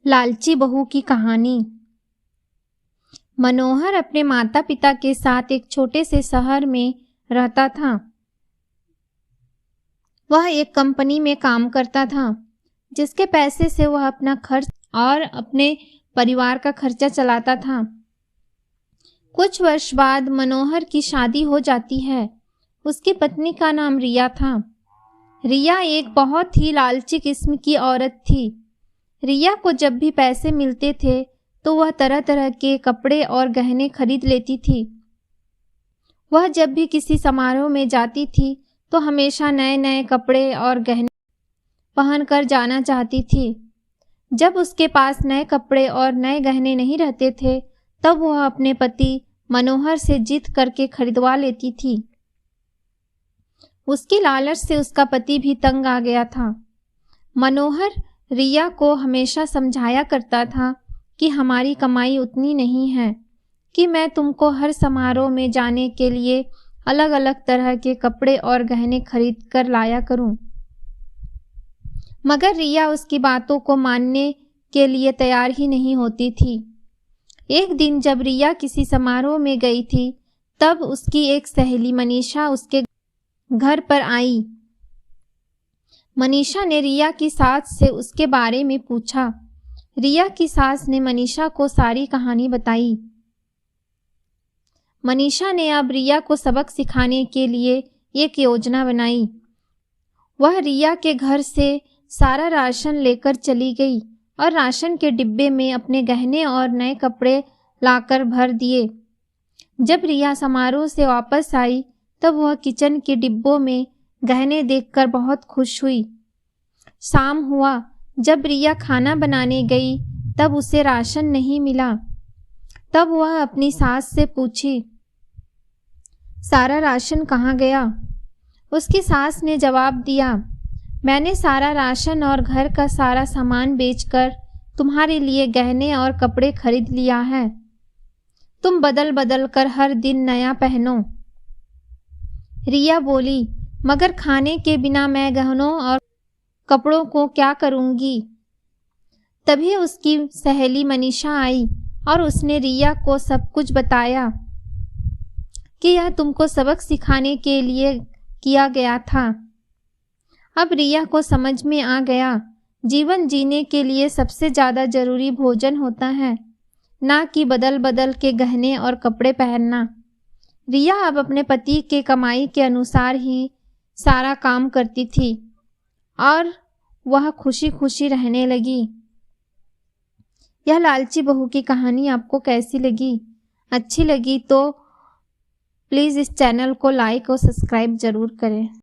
लालची बहू की कहानी। मनोहर अपने माता पिता के साथ एक छोटे से शहर में रहता था। वह एक कंपनी में काम करता था, जिसके पैसे से वह अपना खर्च और अपने परिवार का खर्चा चलाता था। कुछ वर्ष बाद मनोहर की शादी हो जाती है। उसकी पत्नी का नाम रिया था। रिया एक बहुत ही लालची किस्म की औरत थी। रिया को जब भी पैसे मिलते थे तो वह तरह तरह के कपड़े और गहने खरीद लेती थी। वह जब भी किसी समारोह में जाती थी तो हमेशा नए नए कपड़े और गहने पहनकर जाना चाहती थी। जब उसके पास नए कपड़े और नए गहने नहीं रहते थे तब वह अपने पति मनोहर से जिद करके खरीदवा लेती थी। उसकी लालच से उसका पति भी तंग आ गया था। मनोहर रिया को हमेशा समझाया करता था कि हमारी कमाई उतनी नहीं है कि मैं तुमको हर समारोह में जाने के लिए अलग अलग तरह के कपड़े और गहने खरीद कर लाया करूं। मगर रिया उसकी बातों को मानने के लिए तैयार ही नहीं होती थी। एक दिन जब रिया किसी समारोह में गई थी तब उसकी एक सहेली मनीषा उसके घर पर आई। मनीषा ने रिया की सास से उसके बारे में पूछा। रिया की सास ने मनीषा को सारी कहानी बताई। मनीषा ने अब रिया को सबक सिखाने के लिए एक योजना बनाई। वह रिया के घर से सारा राशन लेकर चली गई और राशन के डिब्बे में अपने गहने और नए कपड़े लाकर भर दिए। जब रिया समारोह से वापस आई तब वह किचन के डिब्बों में गहने देखकर बहुत खुश हुई। शाम हुआ। जब रिया खाना बनाने गई तब उसे राशन नहीं मिला। तब वह अपनी सास से पूछी, सारा राशन कहाँ गया? उसकी सास ने जवाब दिया, मैंने सारा राशन और घर का सारा सामान बेचकर तुम्हारे लिए गहने और कपड़े खरीद लिया है। तुम बदल बदल कर हर दिन नया पहनो। रिया बोली, मगर खाने के बिना मैं गहनों और कपड़ों को क्या करूंगी? तभी उसकी सहेली मनीषा आई और उसने रिया को सब कुछ बताया कि यह तुमको सबक सिखाने के लिए किया गया था। अब रिया को समझ में आ गया, जीवन जीने के लिए सबसे ज़्यादा जरूरी भोजन होता है, ना कि बदल बदल के गहने और कपड़े पहनना। रिया अब अपने पति के कमाई के अनुसार ही सारा काम करती थी और वह खुशी खुशी रहने लगी। यह लालची बहू की कहानी आपको कैसी लगी? अच्छी लगी तो प्लीज़ इस चैनल को लाइक और सब्सक्राइब ज़रूर करें।